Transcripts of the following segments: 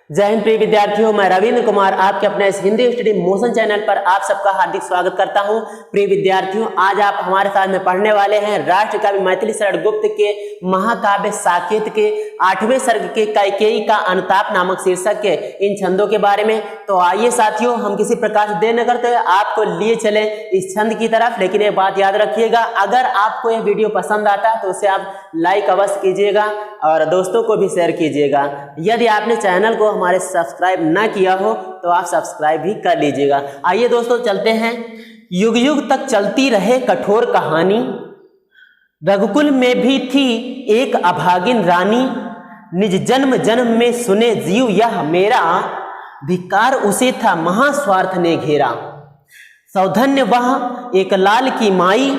जय हिंद प्रिय विद्यार्थियों, मैं रविंद्र कुमार आपके अपने इस हिंदी स्टडी मोशन चैनल पर आप सबका हार्दिक स्वागत करता हूं। प्रिय विद्यार्थियों, आज आप हमारे साथ में पढ़ने वाले हैं राष्ट्र कवि मैथिली शरण गुप्त के महाकाव्य साकेत के 8वें सर्ग के कैकेयी का अनुताप नामक शीर्षक के इन छंदों के बारे में। तो आइए साथियों, हम किसी प्रकार से देर न करते हुए आपको लिए चले इस छंद की तरफ। लेकिन एक बात याद रखिएगा, अगर आपको यह वीडियो पसंद आता है तो उसे आप लाइक अवश्य कीजिएगा और दोस्तों को भी शेयर कीजिएगा। यदि आपने चैनल को हमारे सब्सक्राइब ना किया हो तो आप सब्सक्राइब भी कर लीजिएगा। आइए दोस्तों चलते हैं। युग युग तक चलती रहे कठोर कहानी, रघुकुल में भी थी एक अभागिन रानी। निज जन्म जन्म में सुने जीव यह मेरा, धिक्कार उसे था महास्वार्थ ने घेरा। सौधन्य वह एक लाल की माई,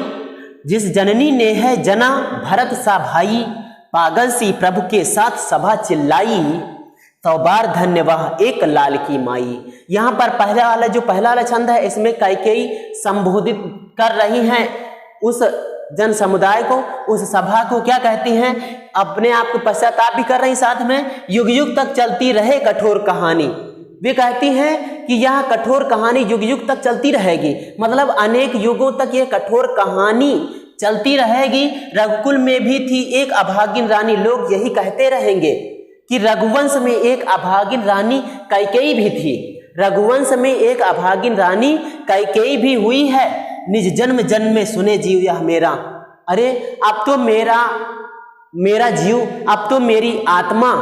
जिस जननी ने है जना भरत सा भाई। पागल सी प्रभु के साथ सभा चिल्लाई, 100 बार धन्य वह एक लाल की माई। यहाँ पर पहला वाला छंद है, इसमें कैकेयी संबोधित कर रही हैं उस जन समुदाय को, उस सभा को। क्या कहती हैं? अपने आप को पश्चाताप भी कर रही, साथ में युग युग तक चलती रहे कठोर कहानी। वे कहती हैं कि यह कठोर कहानी युग युग तक चलती रहेगी, मतलब अनेक युगों तक यह कठोर कहानी चलती रहेगी। रघुकुल में भी थी एक अभागिन रानी, लोग यही कहते रहेंगे कि रघुवंश में एक अभागिन रानी कैकेयी भी थी। रघुवंश में एक अभागिन रानी कैकेयी भी हुई है। निज जन्म जन्म में सुने जीव यह मेरा। अरे अब तो मेरा जीव, अब तो मेरी आत्मा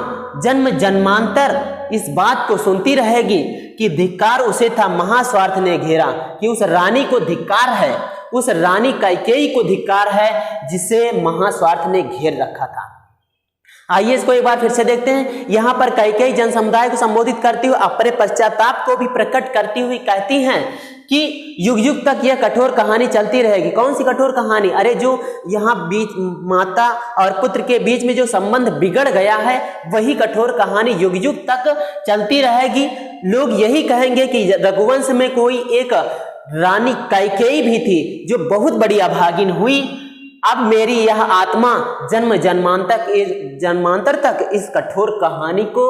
जन्म जन्मांतर इस बात को सुनती रहेगी कि धिक्कार उसे था महास्वार्थ ने घेरा, कि उस रानी को धिक्कार है, उस रानी कैकेयी को धिक्कार है जिसे महास्वार्थ ने घेर रखा था। आइए इसको एक बार फिर से देखते हैं। यहाँ पर कैकेयी जन समुदाय को संबोधित करती हुई अपने पश्चाताप को भी प्रकट करती हुई कहती हैं कि युग युग तक यह कठोर कहानी चलती रहेगी। कौन सी कठोर कहानी? अरे जो यहाँ बीच माता और पुत्र के बीच में जो संबंध बिगड़ गया है, वही कठोर कहानी युग युग तक चलती रहेगी। लोग यही कहेंगे कि रघुवंश में कोई एक रानी कैकेयी भी थी जो बहुत बड़ी अभागिन हुई। अब मेरी यह आत्मा जन्म जन्मांतर तक इस कठोर कहानी को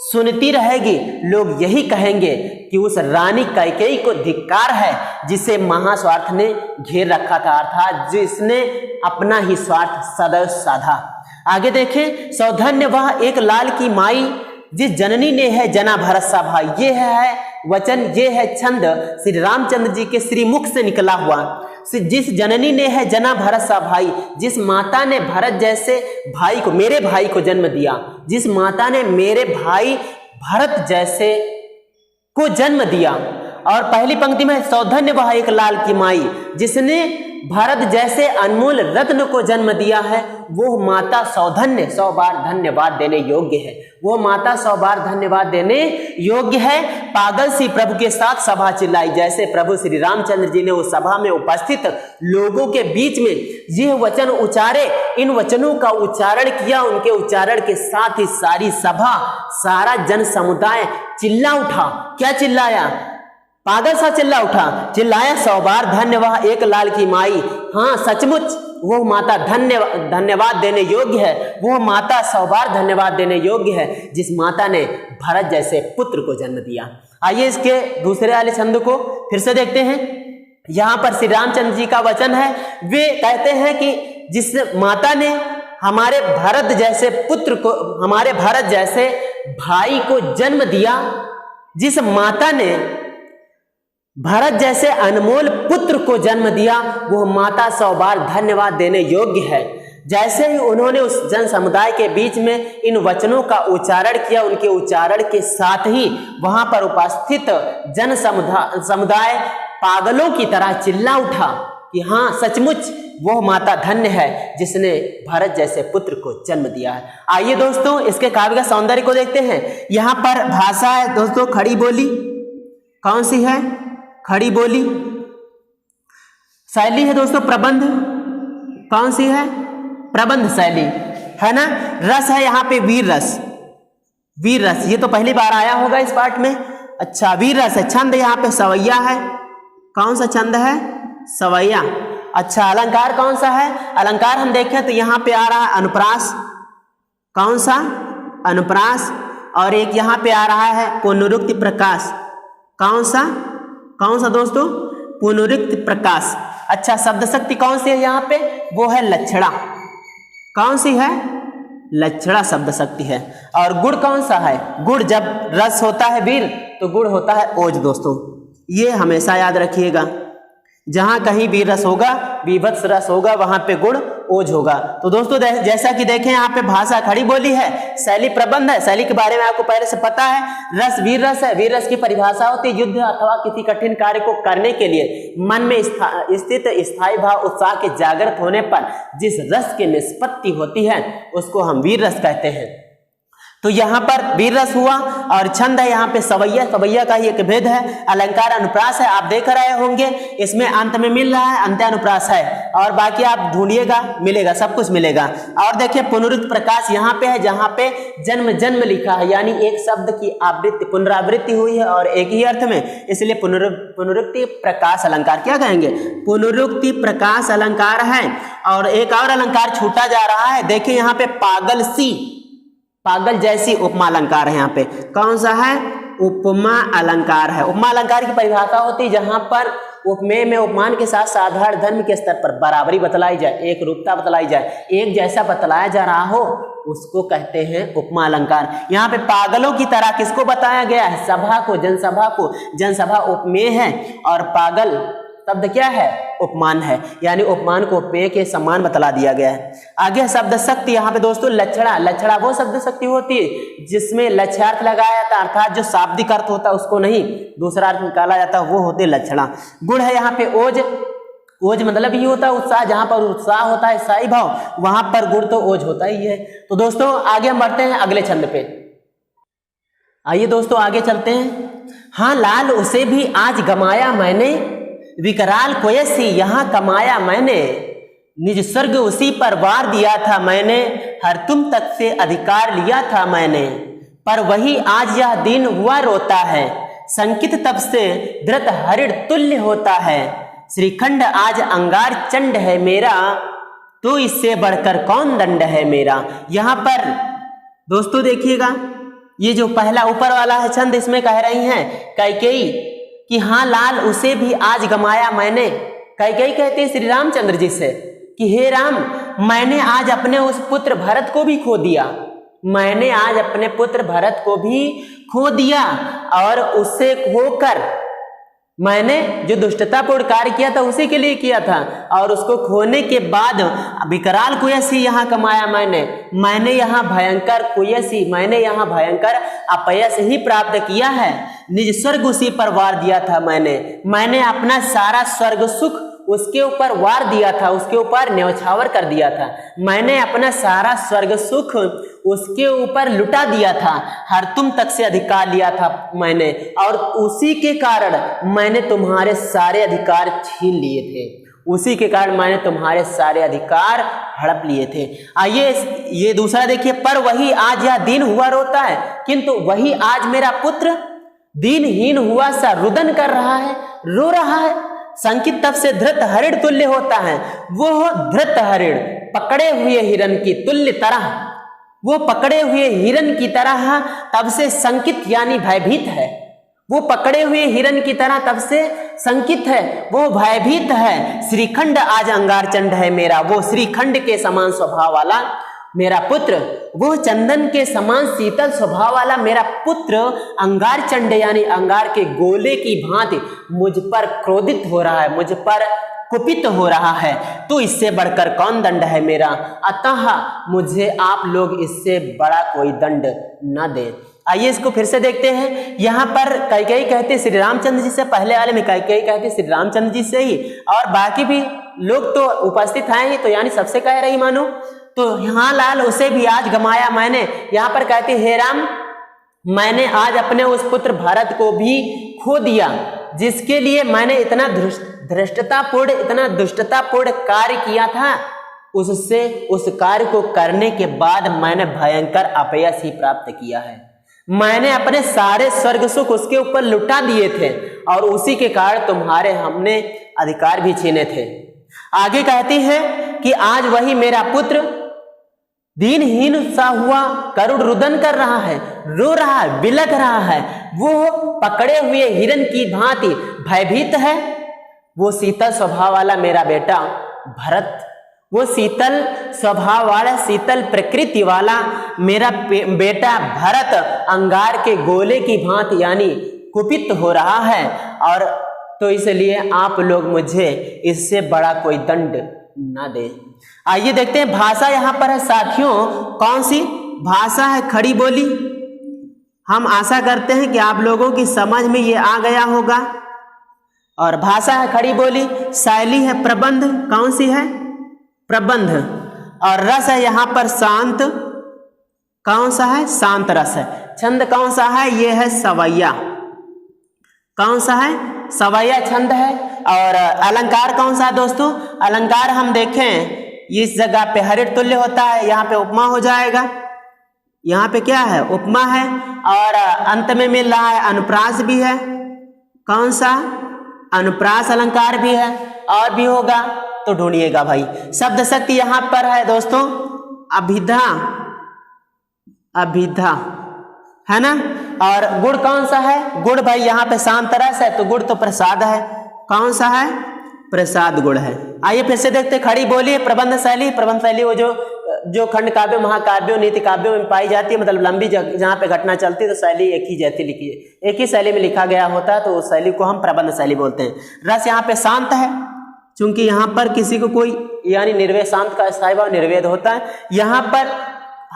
सुनती रहेगी। लोग यही कहेंगे कि उस रानी कैकेयी को धिक्कार है जिसे महास्वार्थ ने घेर रखा था, अर्थात जिसने अपना ही स्वार्थ सदैव साधा। आगे देखें। सौधन्य वह एक लाल की माई, जिस जननी ने है जना भरत सा भाई। ये है वचन, ये है छंद श्री रामचंद्र जी के श्रीमुख से निकला हुआ। जिस जननी ने है जना भरत सा भाई, जिस माता ने भरत जैसे भाई को, मेरे भाई को जन्म दिया, जिस माता ने मेरे भाई भरत जैसे को जन्म दिया। और पहली पंक्ति में सौधन्य वह एक लाल की माई, जिसने भरत जैसे अनमोल रत्न को जन्म दिया है, वो माता सौधन्य 100 बार धन्यवाद देने योग्य है। वो माता 100 बार धन्यवाद देने योग्य है। पागल सी प्रभु के साथ सभा चिल्लाई, जैसे प्रभु श्री रामचंद्र जी ने उस सभा में उपस्थित लोगों के बीच में यह वचन उच्चारे, इन वचनों का उच्चारण किया, उनके उच्चारण के साथ ही सारी सभा, सारा जन समुदाय चिल्ला उठा। क्या चिल्लाया? पागल सा चिल्ला उठा, चिल्लाया 100 बार धन्य वह एक लाल की माई। हाँ, सचमुच वो माता धन्यवाद देने योग्य है। वो माता 100 बार धन्यवाद देने योग्य है जिस माता ने भरत जैसे पुत्र को जन्म दिया। आइए इसके दूसरे वाले छंद को फिर से देखते हैं। यहाँ पर श्री रामचंद्र जी का वचन है। वे कहते हैं कि जिस माता ने हमारे भरत जैसे पुत्र को, हमारे भरत जैसे भाई को जन्म दिया, जिस माता ने भरत जैसे अनमोल पुत्र को जन्म दिया, वो माता 100 बार धन्यवाद देने योग्य है। जैसे ही उन्होंने उस जन समुदाय के बीच में इन वचनों का उच्चारण किया, उनके उच्चारण के साथ ही वहां पर उपस्थित जन समुदाय पागलों की तरह चिल्ला उठा कि हाँ, सचमुच वो माता धन्य है जिसने भरत जैसे पुत्र को जन्म दिया है। आइए दोस्तों इसके काव्य का सौंदर्य को देखते हैं। यहाँ पर भाषा है दोस्तों खड़ी बोली। कौन सी है? खड़ी बोली। शैली है दोस्तों प्रबंध। कौन सी है? प्रबंध शैली है ना। रस है यहाँ पे वीर रस। वीर रस ये तो पहली बार आया होगा इस पाठ में। अच्छा, वीर रस है। छंद यहाँ पे सवैया है। कौन सा छंद है? सवैया। अच्छा, अलंकार कौन सा है? अलंकार हम देखें तो यहाँ पे आ रहा है अनुप्रास। कौन सा? अनुप्रास। और एक यहाँ पे आ रहा है पुनरुक्ति प्रकाश। कौन सा दोस्तों? पुनरुक्ति प्रकाश। अच्छा, शब्द शक्ति कौन सी है यहाँ पे? वो है लक्षणा। कौन सी है? लक्षणा शब्द शक्ति है। और गुण कौन सा है? गुण जब रस होता है वीर तो गुण होता है ओज दोस्तों, ये हमेशा याद रखिएगा। जहां कहीं वीर रस होगा, विभत्स रस होगा, वहां पे गुण ओज होगा। तो दोस्तों जैसा कि देखें यहाँ पे भाषा खड़ी बोली है, शैली प्रबंध है। शैली के बारे में आपको पहले से पता है। रस वीर रस है। वीर रस की परिभाषा होती है युद्ध अथवा किसी कठिन कार्य को करने के लिए मन में स्थित स्थायी भाव उत्साह के जागृत होने पर जिस रस की निष्पत्ति होती है उसको हम वीर रस कहते हैं। तो यहाँ पर वीर रस हुआ। और छंद है यहाँ पे सवैया। सवैया का ही एक भेद है। अलंकार अनुप्रास है, आप देख रहे होंगे, इसमें अंत में मिल रहा है अंत्यानुप्रास है। और बाकी आप ढूंढिएगा, मिलेगा, सब कुछ मिलेगा। और देखिए पुनरुक्ति प्रकाश यहाँ पे है, जहाँ पे जन्म लिखा है, यानी एक शब्द की आवृत्ति पुनरावृत्ति हुई है और एक ही अर्थ में, इसलिए पुनरुक्ति प्रकाश अलंकार क्या कहेंगे? पुनरुक्ति प्रकाश अलंकार है। और एक और अलंकार छूटा जा रहा है, देखिए यहाँ पे पागल सी, पागल जैसी उपमा अलंकार है। यहाँ पे कौन सा है? उपमा अलंकार है। उपमा अलंकार की परिभाषा होती है जहां पर उपमेय में उपमान के साथ साधारण धर्म के स्तर पर बराबरी बतलाई जाए, एक रूपता बतलाई जाए, एक जैसा बतलाया जा रहा हो, उसको कहते हैं उपमा अलंकार। यहाँ पे पागलों की तरह किसको बताया गया है? सभा को, जनसभा को। जनसभा उपमेय है और पागल शब्द क्या है? उपमान है, यानी उपमान को उपमेय के समान बतला दिया गया है। आगे शब्द शक्ति यहाँ पे दोस्तों लक्षणा। लक्षणा वो शब्द शक्ति होती है जिसमें लक्ष्यार्थ लगाया जाता है, अर्थात जो शाब्दिक अर्थ होता है उसको नहीं दूसरा अर्थ निकाला जाता है, वो होते हैं लक्षणा। गुण है यहाँ पे ओज। ओज मतलब ही होता है उत्साह। जहां पर उत्साह होता है, स्थायी भाव, वहां पर गुण तो ओज होता ही है। तो दोस्तों आगे हम बढ़ते हैं अगले छंद पे। आइए दोस्तों आगे चलते हैं। हाँ लाल उसे भी आज गमाया मैंने, विकराल कोयसी यहाँ कमाया मैंने, निज स्वर्ग उसी पर वार दिया था मैंने, हर तुम तक से अधिकार लिया था मैंने, पर वही आज यह दिन हुआ रोता है, संकित तब से धृत हरिण तुल्य होता है, श्रीखंड आज अंगार चंड है मेरा, तो इससे बढ़कर कौन दंड है मेरा। यहाँ पर दोस्तों देखिएगा, ये जो पहला ऊपर वाला है छंद, इसमें कह रही हैं कैकेयी कि हाँ लाल उसे भी आज गमाया मैंने। कैकेयी कहते हैं श्री रामचंद्र जी से कि हे राम, मैंने आज अपने उस पुत्र भरत को भी खो दिया, मैंने आज अपने पुत्र भरत को भी खो दिया, और उससे खोकर मैंने जो दुष्टतापूर्ण कार्य किया था उसी के लिए किया था, और उसको खोने के बाद विकराल कुयसी यहाँ कमाया मैंने यहाँ भयंकर कुयसी, मैंने यहाँ भयंकर अपयश ही प्राप्त किया है। निज स्वर्ग उसी पर वार दिया था मैंने अपना सारा स्वर्ग सुख उसके ऊपर वार दिया था, उसके ऊपर न्यौछावर कर दिया था, मैंने अपना सारा स्वर्ग सुख उसके ऊपर लुटा दिया था, हर तुम तक से अधिकार लिया था मैंने, और उसी के कारण मैंने तुम्हारे सारे अधिकार छीन लिए थे, उसी के कारण मैंने तुम्हारे सारे अधिकार हड़प लिए थे। आइए ये दूसरा देखिए, पर वही आज यह दिन हुआ रोता है, किंतु वही आज मेरा पुत्र दीनहीन हुआ सा रुदन कर रहा है, रो रहा है, संकित तब से धृत हरिण तुल्य होता है। वो धृत हरिण पकड़े हुए हिरण की तुल्य तरह, वो पकड़े हुए हिरण की तरह तब से संकित यानी भयभीत है, वो पकड़े हुए हिरण की तरह तब से संकित है, वो भयभीत है। श्रीखंड आज अंगारचंड है मेरा, वो श्रीखंड के समान स्वभाव वाला मेरा पुत्र, वो चंदन के समान शीतल स्वभाव वाला मेरा पुत्र अंगारचंड यानी अंगार के गोले की भांति मुझ पर क्रोधित हो रहा है, मुझ पर कुपित हो रहा है, तो इससे बढ़कर कौन दंड है मेरा, अतः मुझे आप लोग इससे बड़ा कोई दंड न दे। आइए इसको फिर से देखते हैं। यहाँ पर कैकेयी कहते श्री रामचंद्र जी से, पहले वाले में कैकेयी कहते श्री रामचंद्र जी से ही, और बाकी भी लोग तो उपस्थित हैं तो यानी सबसे कह रही मानो। तो यहाँ लाल उसे भी आज गमाया मैंने, यहाँ पर कहते हे राम, मैंने आज अपने उस पुत्र भरत को भी खो दिया, जिसके लिए मैंने इतना दुष्टतापूर्ण कार्य किया था, उससे उस कार्य को करने के बाद मैंने भयंकर अपयश ही प्राप्त किया है। मैंने अपने सारे स्वर्ग सुख उसके ऊपर लुटा दिए थे, और उसी के कारण तुम्हारे हमने अधिकार भी छीने थे। आगे कहती है कि आज वही मेरा पुत्र दीनहीन सा हुआ करुण रुदन कर रहा है, रो रहा है, बिलख रहा है। वो पकड़े हुए हिरन की भांति भयभीत है। वो शीतल स्वभाव वाला मेरा बेटा भरत, वो शीतल स्वभाव वाला, शीतल प्रकृति वाला मेरा बेटा भरत अंगार के गोले की भांति यानी कुपित हो रहा है। और तो इसलिए आप लोग मुझे इससे बड़ा कोई दंड ना दे। आइए देखते हैं भाषा यहां पर है साथियों, कौन सी भाषा है? खड़ी बोली। हम आशा करते हैं कि आप लोगों की समझ में ये आ गया होगा। और भाषा है खड़ी बोली, शैली है प्रबंध, कौन सी है? प्रबंध। और रस है यहां पर शांत, कौन सा है? शांत रस है। छंद कौन सा है? ये है सवैया, कौन सा है? सवैया छंद है। और अलंकार कौन सा है दोस्तों? अलंकार हम देखें इस जगह पे हरित तुल्य होता है, यहाँ पे उपमा हो जाएगा। यहाँ पे क्या है? उपमा है। और अंत में मिल रहा है अनुप्रास भी है, कौन सा? अनुप्रास अलंकार भी है। और भी होगा तो ढूंढिएगा भाई। शब्द शक्ति यहाँ पर है दोस्तों अभिधा, अभिधा है ना। और गुण कौन सा है? गुण भाई यहाँ पे शांत रस है, तो गुण तो प्रसाद है, कौन सा है? प्रसाद गुण है। आइए फिर से देखते खड़ी बोली प्रबंध शैली। प्रबंध शैली वो जो खंड काव्यों, महाकाव्यों, नीति काव्यों में पाई जाती है, मतलब लंबी जहाँ पे घटना चलती है तो शैली एक ही जैसी लिखी है, एक ही शैली में लिखा गया होता है, तो उस शैली को हम प्रबंध शैली बोलते हैं। रस यहाँ पे शांत है, क्योंकि यहाँ पर किसी को कोई यानी निर्वेद, शांत का स्थायी भाव निर्वेद होता है। यहाँ पर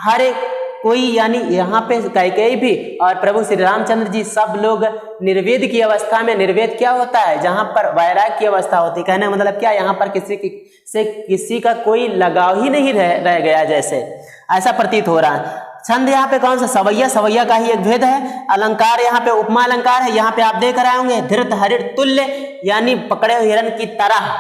हर एक कोई यानी यहाँ पे कैकेयी भी और प्रभु श्री रामचंद्र जी सब लोग निर्वेद की अवस्था में। निर्वेद क्या होता है? जहाँ पर वैराग की अवस्था होती है। कहने का मतलब क्या? यहाँ पर किसी का कोई लगाव ही नहीं रह गया, जैसे ऐसा प्रतीत हो रहा है। छंद यहाँ पे कौन सा? सवैया, सवैया का ही एक भेद है। अलंकार यहाँ पे उपमा अलंकार है। यहाँ पे आप देख रहे होंगे धृत हरित तुल्य यानी पकड़े हुए हिरन की तरह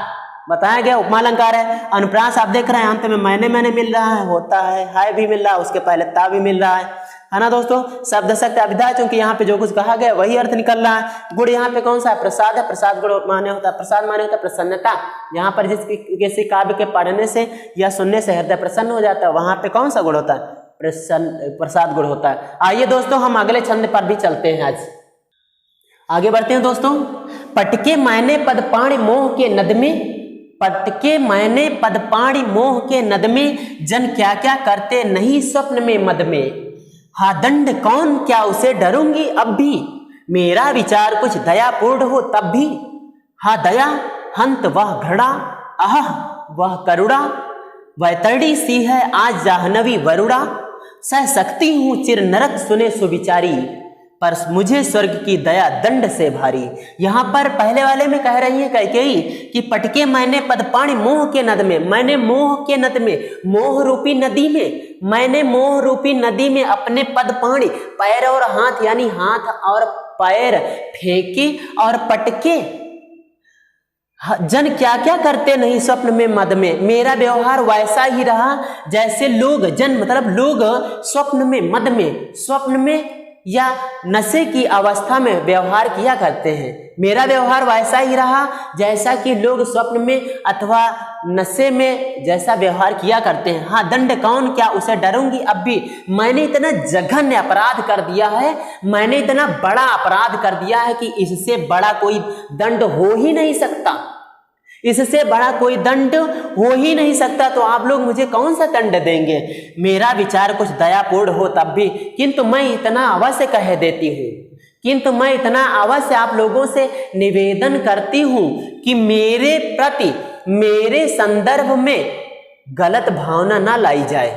बताया गया, उपमा अलंकार है। अनुप्रास आप देख रहे हैं अंत में मैंने मिल रहा है, होता है भी मिल रहा है, उसके पहले ता भी मिल रहा है ना दोस्तों। शब्द शक्ति अभिधा, क्योंकि यहाँ पे जो कुछ कहा गया वही अर्थ निकल रहा है। गुण यहाँ पे कौन सा है? प्रसाद है। प्रसाद गुण माने होता है, प्रसाद माने होता है प्रसन्नता। यहाँ पर किसी काव्य के पढ़ने से या सुनने से हृदय प्रसन्न हो जाता है, वहां पे कौन सा गुण होता है? प्रसाद गुण होता है। आइए दोस्तों हम अगले छंद पर भी चलते हैं, आज आगे बढ़ते हैं दोस्तों। पटके मैंने पदपाणि मोह के नद में, पटके मैंने पदपाणि मोह के नद में, जन क्या क्या करते नहीं स्वप्न में मद में। हा दंड कौन क्या उसे डरूंगी अब भी, मेरा विचार कुछ दयापूर्ण हो तब भी। हा दया हंत वह घड़ा, आह वह करुणा, वैतरणी सी है आज जाह्नवी वरुणा। सह सकती हूँ चिर नरक सुने सुविचारी, पर मुझे स्वर्ग की दया दंड से भारी। यहाँ पर पहले वाले में कह रही है कैकेयी कि पटके मैंने पदपाणि मोह के नद में, मैंने मोह के नद में, मोह रूपी नदी में, मैंने मोह रूपी नदी में अपने पदपाणि पैर और हाथ यानी हाथ और पैर फेंके और पटके। जन क्या क्या करते नहीं स्वप्न में मद में, मेरा व्यवहार वैसा ही रहा जैसे लोग, जन मतलब लोग स्वप्न में, मद में, स्वप्न में या नशे की अवस्था में व्यवहार किया करते हैं। मेरा व्यवहार वैसा ही रहा जैसा कि लोग स्वप्न में अथवा नशे में जैसा व्यवहार किया करते हैं। हाँ दंड कौन क्या उसे डरूंगी अब भी, मैंने इतना जघन्य अपराध कर दिया है, मैंने इतना बड़ा अपराध कर दिया है कि इससे बड़ा कोई दंड हो ही नहीं सकता, इससे बड़ा कोई दंड हो ही नहीं सकता। तो आप लोग मुझे कौन सा दंड देंगे? मेरा विचार कुछ दयापूर्ण हो तब भी, किंतु मैं इतना अवश्य कह देती हूँ, किंतु मैं इतना अवश्य आप लोगों से निवेदन करती हूँ कि मेरे प्रति, मेरे संदर्भ में गलत भावना ना लाई जाए,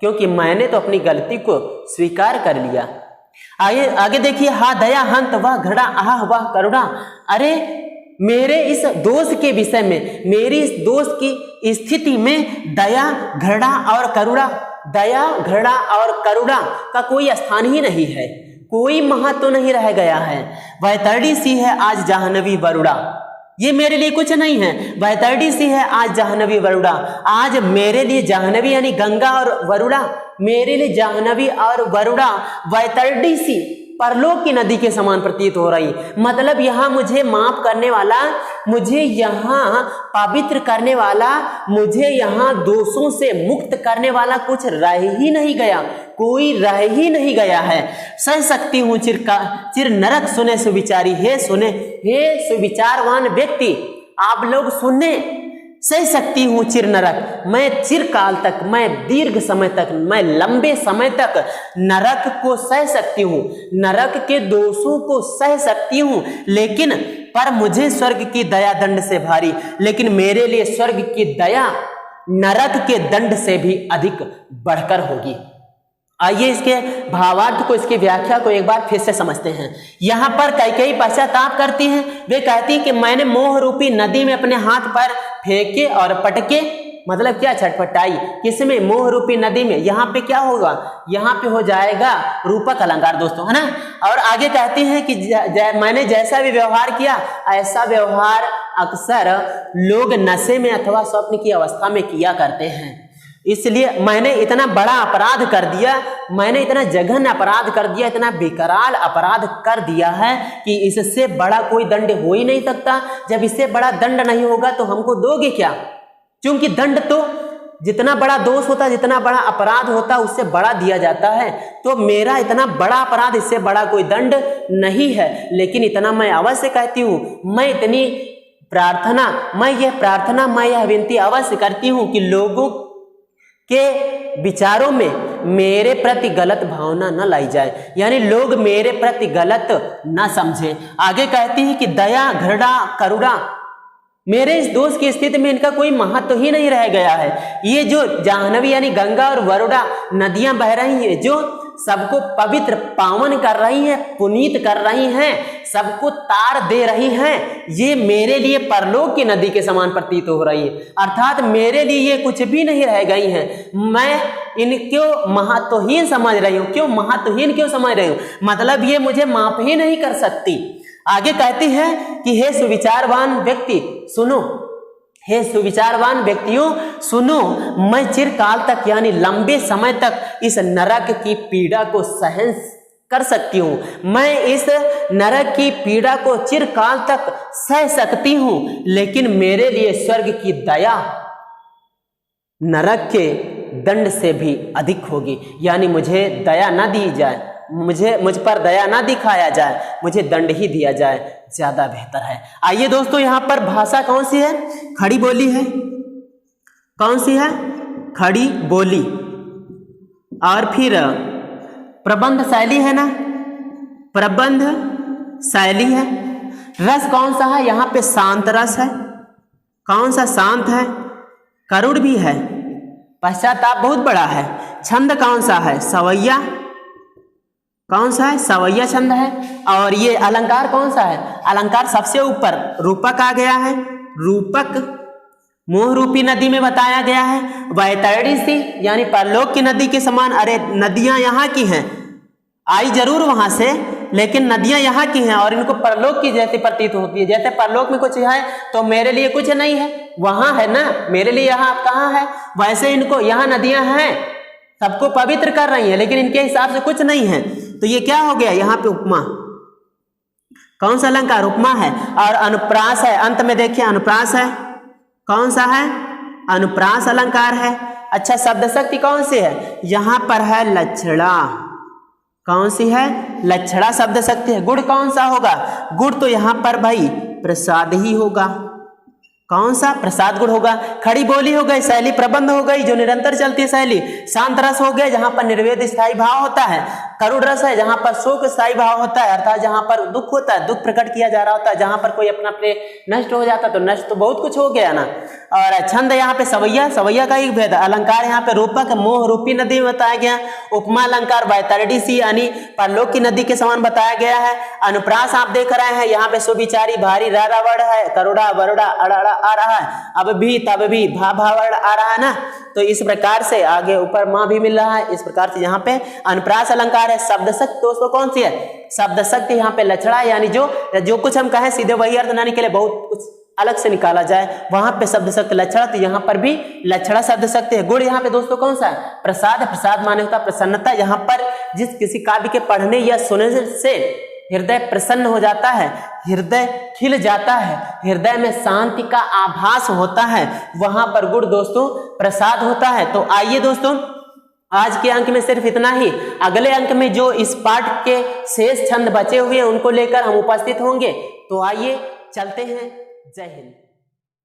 क्योंकि मैंने तो अपनी गलती को स्वीकार कर लिया। आगे देखिए, हा दया हंत वह घड़ा, आह वह करुणा। अरे मेरे इस दोस्त के विषय में, मेरी इस दोस्त की स्थिति में दया, घृणा और करुणा, दया, घृणा और करुणा का कोई स्थान ही नहीं है, कोई महत्व नहीं रह गया है। वैतरणी सी है आज जाह्नवी वरुणा, ये मेरे लिए कुछ नहीं है। वैतरणी सी है आज जाह्नवी वरुणा, आज मेरे लिए जाह्नवी यानी गंगा और वरुणा, मेरे लिए जाह्नवी और वरुणा वैतरणी सी परलोक की नदी के समान प्रतीत हो रही। मतलब यहाँ मुझे माफ करने वाला, मुझे यहाँ पवित्र करने वाला, मुझे यहाँ दोषों से मुक्त करने वाला कुछ रह ही नहीं गया, कोई रह ही नहीं गया है। सह सकती हूँ चिर नरक सुने सुविचारी। हे सुविचारवान व्यक्ति, आप लोग सुने, सह सकती हूँ चिर नरक, मैं चिरकाल तक, मैं दीर्घ समय तक, मैं लंबे समय तक नरक को सह सकती हूँ, नरक के दोषों को सह सकती हूँ, लेकिन पर मुझे स्वर्ग की दया दंड से भारी, लेकिन मेरे लिए स्वर्ग की दया नरक के दंड से भी अधिक बढ़कर होगी। आइए इसके भावार्थ को, इसकी व्याख्या को एक बार फिर से समझते हैं। यहाँ पर कई पश्चाताप करती हैं। वे कहती हैं कि मैंने मोह रूपी नदी में अपने हाथ पर फेंके और पटके, मतलब क्या, छटपटाई। किसमें? मोह रूपी नदी में। यहाँ पे क्या होगा? यहाँ पे हो जाएगा रूपक अलंकार दोस्तों, है ना। और आगे कहती हैं कि मैंने जैसा भी व्यवहार किया, ऐसा व्यवहार अक्सर लोग नशे में अथवा स्वप्न की अवस्था में किया करते हैं। इसलिए मैंने इतना बड़ा अपराध कर दिया, मैंने इतना जघन्य अपराध कर दिया, इतना बेकराल अपराध कर दिया है कि इससे बड़ा कोई दंड हो ही नहीं सकता। जब इससे बड़ा दंड नहीं होगा तो हमको दोगे क्या? क्योंकि दंड तो जितना बड़ा दोष होता, जितना बड़ा अपराध होता, उससे बड़ा दिया जाता है। तो मेरा इतना बड़ा अपराध, इससे बड़ा कोई दंड नहीं है। लेकिन इतना मैं अवश्य कहती हूँ, मैं यह विनती अवश्य करती हूँ कि लोगों के विचारों में मेरे प्रति गलत भावना न लाई जाए, यानी लोग मेरे प्रति गलत न समझें। आगे कहती है कि दया, घृणा, करुणा, मेरे इस दोष की स्थिति में इनका कोई महत्व ही नहीं रह गया है। ये जो जाह्नवी यानी गंगा और वरुणा नदियां बह रही हैं, जो सबको पवित्र पावन कर रही हैं, पुनीत कर रही हैं, सबको तार दे रही हैं, ये मेरे लिए परलोक की नदी के समान प्रतीत हो रही है। अर्थात मेरे लिए ये कुछ भी नहीं रह गई हैं। मैं इनको महत्वहीन समझ रही हूँ। क्यों महत्वहीन क्यों समझ रही हूँ? मतलब ये मुझे माफ ही नहीं कर सकती। आगे कहती है कि हे सुविचारवान व्यक्ति सुनो, हे सुविचारवान व्यक्तियों सुनो, मैं चिरकाल तक यानी लंबे समय तक इस नरक की पीड़ा को सहन कर सकती हूँ। मैं इस नरक की पीड़ा को चिरकाल तक सह सकती हूँ, लेकिन मेरे लिए स्वर्ग की दया नरक के दंड से भी अधिक होगी। यानी मुझे दया न दी जाए, मुझ पर दया ना दिखाया जाए, मुझे दंड ही दिया जाए, ज्यादा बेहतर है। आइए दोस्तों, यहाँ पर भाषा कौन सी है? खड़ी बोली है। कौन सी है? खड़ी बोली। और फिर प्रबंध शैली है ना, प्रबंध शैली है। रस कौन सा है? यहाँ पे शांत रस है। कौन सा? शांत है। करुण भी है। पश्चाताप बहुत बड़ा है। छंद कौन सा है? सवैया। कौन सा है? सवैया छंद है। और ये अलंकार कौन सा है? अलंकार सबसे ऊपर रूपक आ गया है। रूपक मोह रूपी नदी में बताया गया है। वैतरणी सी यानी परलोक की नदी के समान। अरे नदियां यहाँ की हैं, आई जरूर वहां से, लेकिन नदियां यहाँ की हैं और इनको परलोक की जैसी प्रतीत होती है। जैसे परलोक में कुछ है तो मेरे लिए कुछ नहीं है, वहां है ना, मेरे लिए यहाँ कहाँ है। वैसे इनको यहाँ नदियां हैं, सबको पवित्र कर रही है, लेकिन इनके हिसाब से कुछ नहीं है। तो ये क्या हो गया? यहाँ पे उपमा। कौन सा अलंकार? उपमा है। और अनुप्रास है। अंत में देखिए अनुप्रास है। कौन सा है? अनुप्रास अलंकार है। अच्छा, शब्द शक्ति कौन सी है? यहाँ पर है लक्षणा। कौन सी है? लक्षणा शब्द शक्ति है। गुण कौन सा होगा? गुण तो यहाँ पर भाई प्रसाद ही होगा। कौन सा? प्रसाद गुण होगा। खड़ी बोली हो गई, शैली प्रबंध हो गई जो निरंतर चलती है शैली। शांत रस हो गया जहां पर निर्वेद स्थायी भाव होता है। करुण रस है जहां पर शोक स्थायी भाव होता है, अर्थात जहां पर दुख होता है, दुख प्रकट किया जा रहा होता है। जहां पर कोई अपना प्रिय नष्ट हो जाता तो नष्ट तो बहुत कुछ हो गया ना। और छंद यहाँ पे सवैया, सवैया का ही भेद। अलंकार यहाँ पे रूपक मोह रूपी नदी में बताया गया। उपमा अलंकार वैतरणी सी यानी परलोक की नदी के समान बताया गया है। अनुप्रास आप देख रहे हैं, यहाँ पे सुविचारी भारी रावण है, करुणा वरुणा अड़ा आ रहा है, अब भी तब भी भावर्ण आ रहा है ना। तो इस प्रकार से आगे ऊपर माँ भी मिल रहा है। इस प्रकार से यहाँ पे अनुप्रास अलंकार है। शब्द शक्ति दोस्तों कौन सी है? शब्द शक्ति यहाँ पे लक्षणा, यानी जो कुछ हम कहें सीधे वही अर्थ न निकले, बहुत कुछ अलग से निकाला जाए, वहां पे शब्द शक्ति लक्षणा, तो यहाँ पर भी लक्षणा शब्द शक्ति है। गुण यहाँ पे दोस्तों कौन सा है? प्रसाद। प्रसाद माने होता प्रसन्नता। यहाँ पर जिस किसी काव्य के पढ़ने या सुनने से हृदय प्रसन्न हो जाता है, हृदय खिल जाता है, हृदय में शांति का आभास होता है, वहां पर गुण दोस्तों प्रसाद होता है। तो आइए दोस्तों, आज के अंक में सिर्फ इतना ही। अगले अंक में जो इस पाठ के शेष छंद बचे हुए हैं उनको लेकर हम उपस्थित होंगे। तो आइए चलते हैं। जय हिंद।